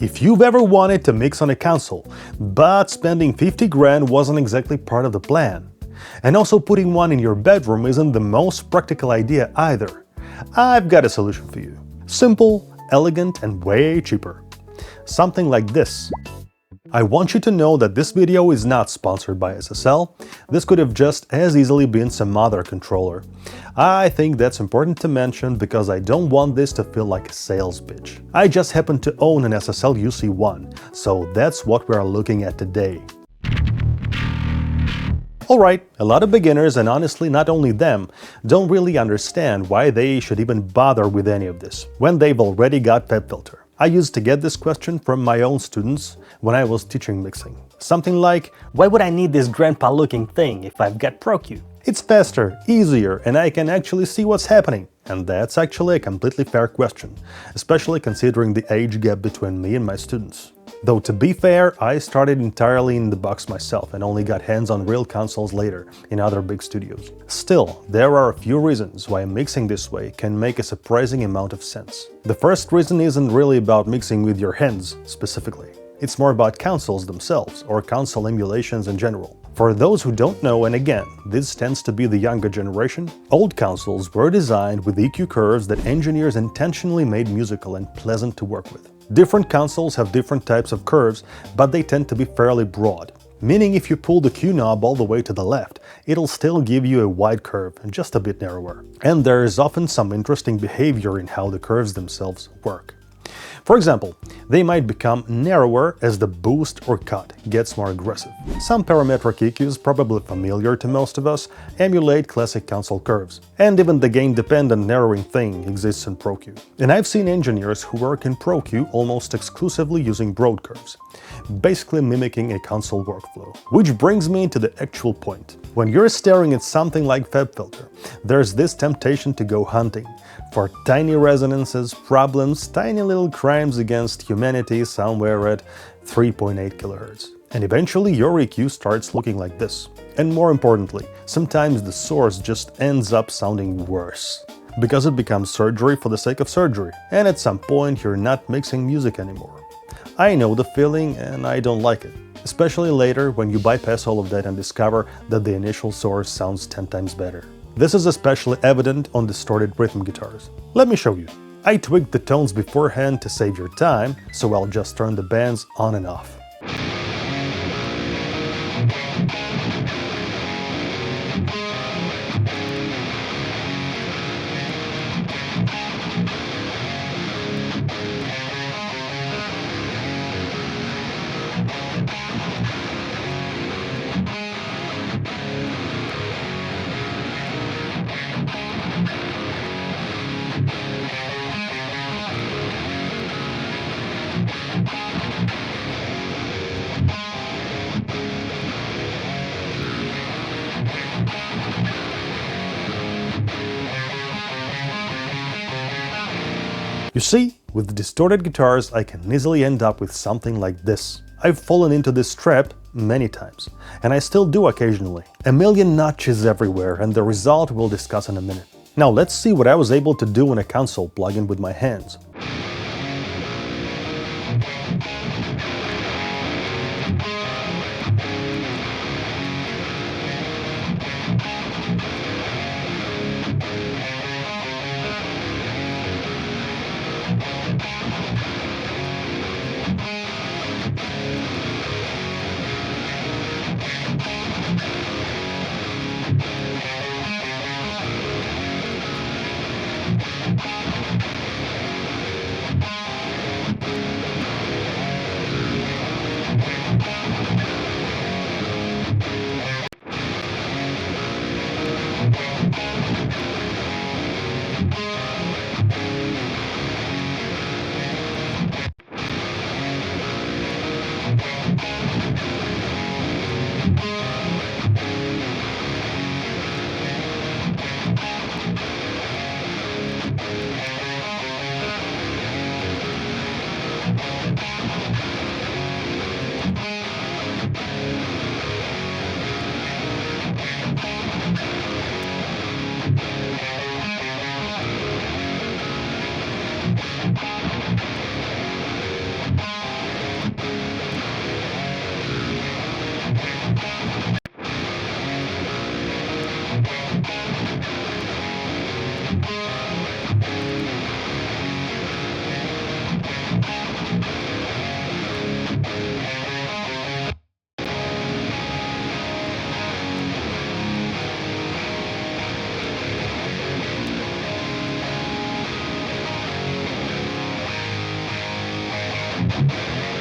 If you've ever wanted to mix on a console, but spending 50 grand wasn't exactly part of the plan, and also putting one in your bedroom isn't the most practical idea either, I've got a solution for you. Simple, elegant, and way cheaper. Something like this. I want you to know that this video is not sponsored by SSL. This could have just as easily been some other controller. I think that's important to mention because I don't want this to feel like a sales pitch. I just happen to own an SSL UC1, so that's what we are looking at today. Alright, a lot of beginners, and honestly not only them, don't really understand why they should even bother with any of this, when they've already got PepFilter. I used to get this question from my own students when I was teaching mixing. Something like, why would I need this grandpa-looking thing if I've got ProQ? It's faster, easier, and I can actually see what's happening. And that's actually a completely fair question, especially considering the age gap between me and my students. Though to be fair, I started entirely in the box myself and only got hands on real consoles later, in other big studios. Still, there are a few reasons why mixing this way can make a surprising amount of sense. The first reason isn't really about mixing with your hands, specifically. It's more about consoles themselves, or console emulations in general. For those who don't know, and again, this tends to be the younger generation, old consoles were designed with EQ curves that engineers intentionally made musical and pleasant to work with. Different consoles have different types of curves, but they tend to be fairly broad. Meaning if you pull the Q knob all the way to the left, it'll still give you a wide curve, just a bit narrower. And there is often some interesting behavior in how the curves themselves work. For example, they might become narrower as the boost or cut gets more aggressive. Some parametric EQs, probably familiar to most of us, emulate classic console curves. And even the gain-dependent narrowing thing exists in ProQ. And I've seen engineers who work in ProQ almost exclusively using broad curves, basically mimicking a console workflow. Which brings me to the actual point. When you're staring at something like PepFilter, there's this temptation to go hunting for tiny resonances, problems, tiny little crimes against humanity somewhere at 3.8 kHz. And eventually your EQ starts looking like this. And more importantly, sometimes the source just ends up sounding worse. Because it becomes surgery for the sake of surgery, and at some point you're not mixing music anymore. I know the feeling and I don't like it. Especially later when you bypass all of that and discover that the initial source sounds 10 times better. This is especially evident on distorted rhythm guitars. Let me show you. I tweaked the tones beforehand to save your time, so I'll just turn the bands on and off. You see, with distorted guitars I can easily end up with something like this. I've fallen into this trap many times, and I still do occasionally. A million notches everywhere, and the result we'll discuss in a minute. Now let's see what I was able to do in a console plugin with my hands.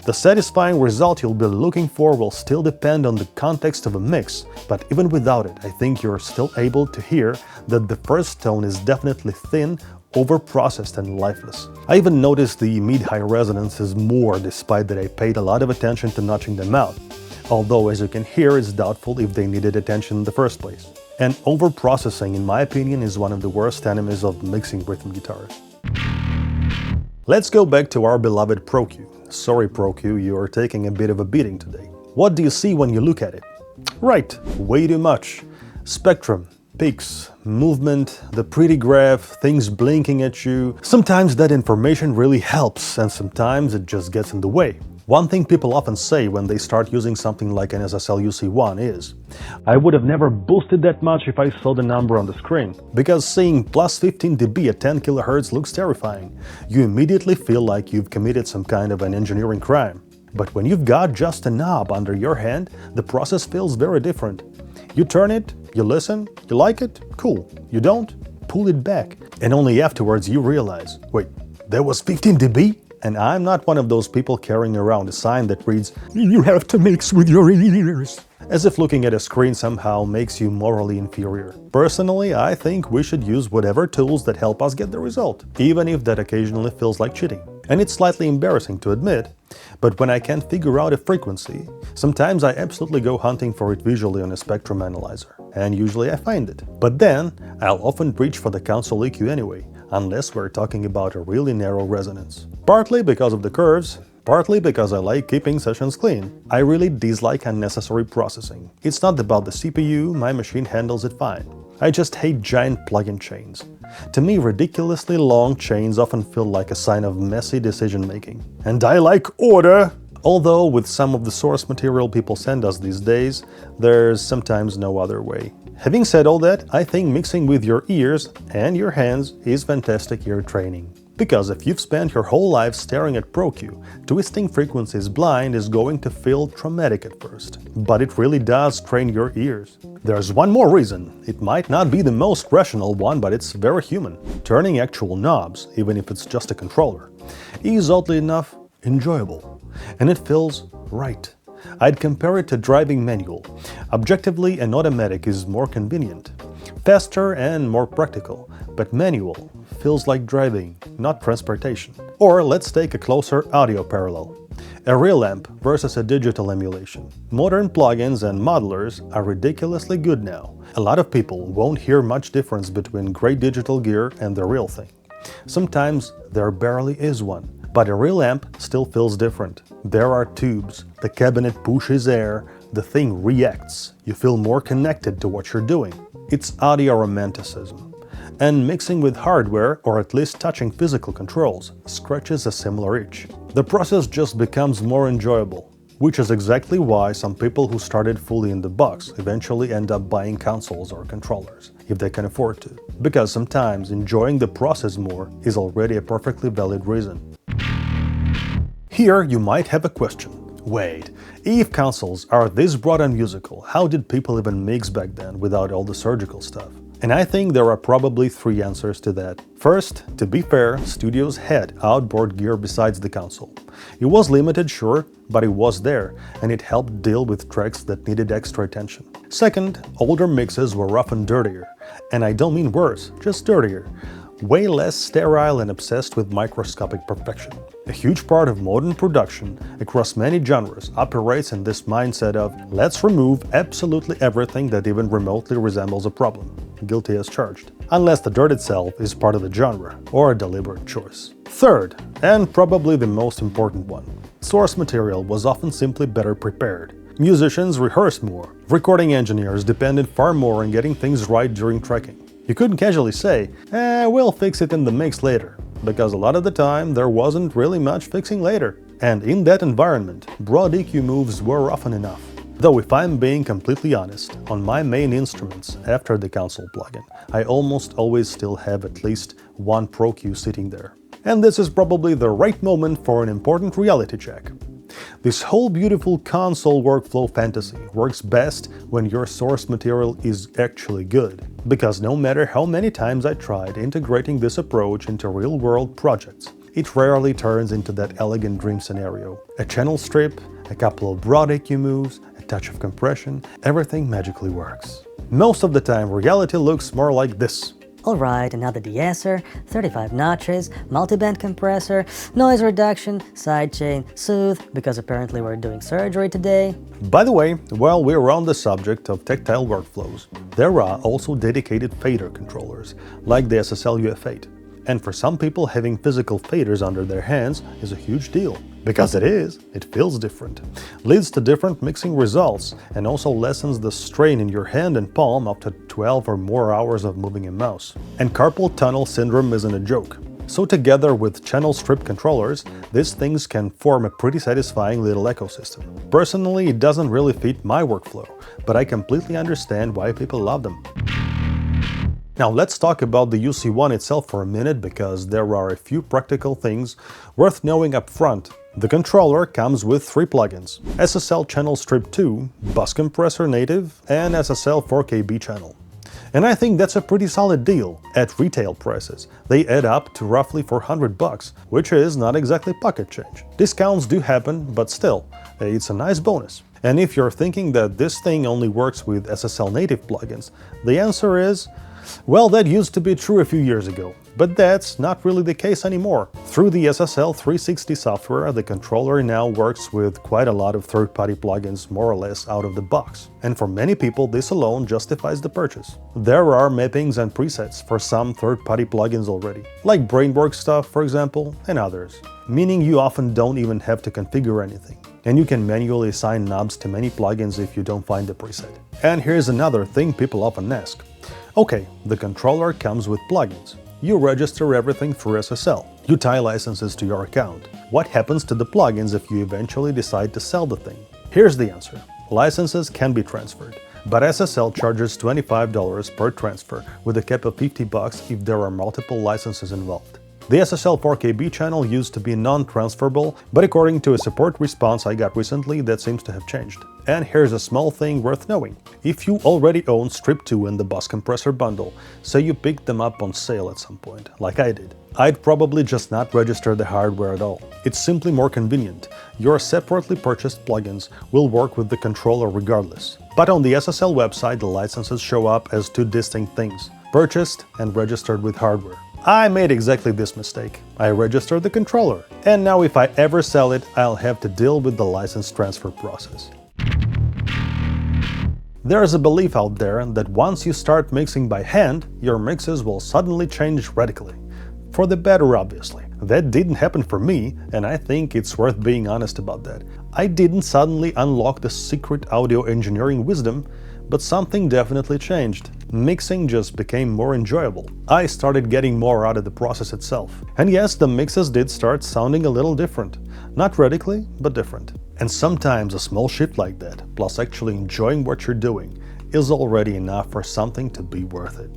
The satisfying result you'll be looking for will still depend on the context of a mix, but even without it, I think you're still able to hear that the first tone is definitely thin, over-processed and lifeless. I even noticed the mid-high resonances more, despite that I paid a lot of attention to notching them out. Although, as you can hear, it's doubtful if they needed attention in the first place. And over-processing, in my opinion, is one of the worst enemies of mixing rhythm guitars. Let's go back to our beloved Pro Q. Sorry Pro Q, you are taking a bit of a beating today. What do you see when you look at it? Right, way too much. Spectrum, peaks, movement, the pretty graph, things blinking at you. Sometimes that information really helps, and sometimes it just gets in the way. One thing people often say when they start using something like an SSL UC1 is, I would have never boosted that much if I saw the number on the screen. Because seeing plus 15 dB at 10 kHz looks terrifying. You immediately feel like you've committed some kind of an engineering crime. But when you've got just a knob under your hand, the process feels very different. You turn it, you listen, you like it, cool. You don't, pull it back. And only afterwards you realize, wait, that was 15 dB? And I'm not one of those people carrying around a sign that reads, "You have to mix with your ears," as if looking at a screen somehow makes you morally inferior. Personally, I think we should use whatever tools that help us get the result, even if that occasionally feels like cheating. And it's slightly embarrassing to admit, but when I can't figure out a frequency, sometimes I absolutely go hunting for it visually on a spectrum analyzer, and usually I find it. But then, I'll often reach for the console EQ anyway, unless we're talking about a really narrow resonance. Partly because of the curves, partly because I like keeping sessions clean. I really dislike unnecessary processing. It's not about the CPU, my machine handles it fine. I just hate giant plug-in chains. To me, ridiculously long chains often feel like a sign of messy decision-making. And I like order! Although, with some of the source material people send us these days, there's sometimes no other way. Having said all that, I think mixing with your ears and your hands is fantastic ear training. Because if you've spent your whole life staring at Pro Q, twisting frequencies blind is going to feel traumatic at first. But it really does train your ears. There's one more reason. It might not be the most rational one, but it's very human. Turning actual knobs, even if it's just a controller, is oddly enough enjoyable. And it feels right. I'd compare it to driving manual. Objectively, an automatic is more convenient, faster and more practical, but manual feels like driving, not transportation. Or let's take a closer audio parallel. A real amp versus a digital emulation. Modern plugins and modelers are ridiculously good now. A lot of people won't hear much difference between great digital gear and the real thing. Sometimes there barely is one. But a real amp still feels different. There are tubes, the cabinet pushes air, the thing reacts. You feel more connected to what you're doing. It's audio romanticism. And mixing with hardware, or at least touching physical controls, scratches a similar itch. The process just becomes more enjoyable, which is exactly why some people who started fully in the box eventually end up buying consoles or controllers, if they can afford to. Because sometimes enjoying the process more is already a perfectly valid reason. Here you might have a question. Wait, if consoles are this broad and musical, how did people even mix back then without all the surgical stuff? And I think there are probably three answers to that. First, to be fair, studios had outboard gear besides the console. It was limited, sure, but it was there, and it helped deal with tracks that needed extra attention. Second, older mixes were often dirtier. And I don't mean worse, just dirtier. Way less sterile and obsessed with microscopic perfection. A huge part of modern production, across many genres, operates in this mindset of let's remove absolutely everything that even remotely resembles a problem. Guilty as charged. Unless the dirt itself is part of the genre, or a deliberate choice. Third, and probably the most important one, source material was often simply better prepared. Musicians rehearsed more. Recording engineers depended far more on getting things right during tracking. You couldn't casually say, we'll fix it in the mix later, because a lot of the time there wasn't really much fixing later. And in that environment, broad EQ moves were often enough. Though if I'm being completely honest, on my main instruments after the console plugin, I almost always still have at least one Pro Q sitting there. And this is probably the right moment for an important reality check. This whole beautiful console workflow fantasy works best when your source material is actually good. Because no matter how many times I tried integrating this approach into real-world projects, it rarely turns into that elegant dream scenario. A channel strip, a couple of broad EQ moves, a touch of compression, everything magically works. Most of the time, reality looks more like this. Alright, another de-esser, 35 notches, multiband compressor, noise reduction, sidechain, soothe, because apparently we're doing surgery today. By the way, while we're on the subject of tactile workflows, there are also dedicated fader controllers, like the SSL UF8. And for some people, having physical faders under their hands is a huge deal. Because it feels different, leads to different mixing results, and also lessens the strain in your hand and palm after 12 or more hours of moving a mouse. And carpal tunnel syndrome isn't a joke. So together with channel strip controllers, these things can form a pretty satisfying little ecosystem. Personally, it doesn't really fit my workflow, but I completely understand why people love them. Now let's talk about the UC1 itself for a minute, because there are a few practical things worth knowing up front. The controller comes with 3 plugins: SSL Channel Strip 2, Bus Compressor Native, and SSL 4KB channel. And I think that's a pretty solid deal. At retail prices, they add up to roughly $400, which is not exactly pocket change. Discounts do happen, but still, it's a nice bonus. And if you're thinking that this thing only works with SSL native plugins, the answer is, well, that used to be true a few years ago, but that's not really the case anymore. Through the SSL 360 software, the controller now works with quite a lot of third-party plugins more or less out of the box. And for many people, this alone justifies the purchase. There are mappings and presets for some third-party plugins already, like Brainworks stuff, for example, and others, meaning you often don't even have to configure anything. And you can manually assign knobs to many plugins if you don't find the preset. And here's another thing people often ask. Okay, the controller comes with plugins. You register everything through SSL. You tie licenses to your account. What happens to the plugins if you eventually decide to sell the thing? Here's the answer. Licenses can be transferred, but SSL charges $25 per transfer, with a cap of $50 if there are multiple licenses involved. The SSL 4KB channel used to be non-transferable, but according to a support response I got recently, that seems to have changed. And here's a small thing worth knowing. If you already own Strip 2 and the Bus Compressor bundle, say you picked them up on sale at some point, like I did, I'd probably just not register the hardware at all. It's simply more convenient. Your separately purchased plugins will work with the controller regardless. But on the SSL website, the licenses show up as 2 distinct things: purchased and registered with hardware. I made exactly this mistake. I registered the controller, and now if I ever sell it, I'll have to deal with the license transfer process. There is a belief out there that once you start mixing by hand, your mixes will suddenly change radically. For the better, obviously. That didn't happen for me, and I think it's worth being honest about that. I didn't suddenly unlock the secret audio engineering wisdom, but something definitely changed. Mixing just became more enjoyable. I started getting more out of the process itself. And yes, the mixes did start sounding a little different. Not radically, but different. And sometimes a small shift like that, plus actually enjoying what you're doing, is already enough for something to be worth it.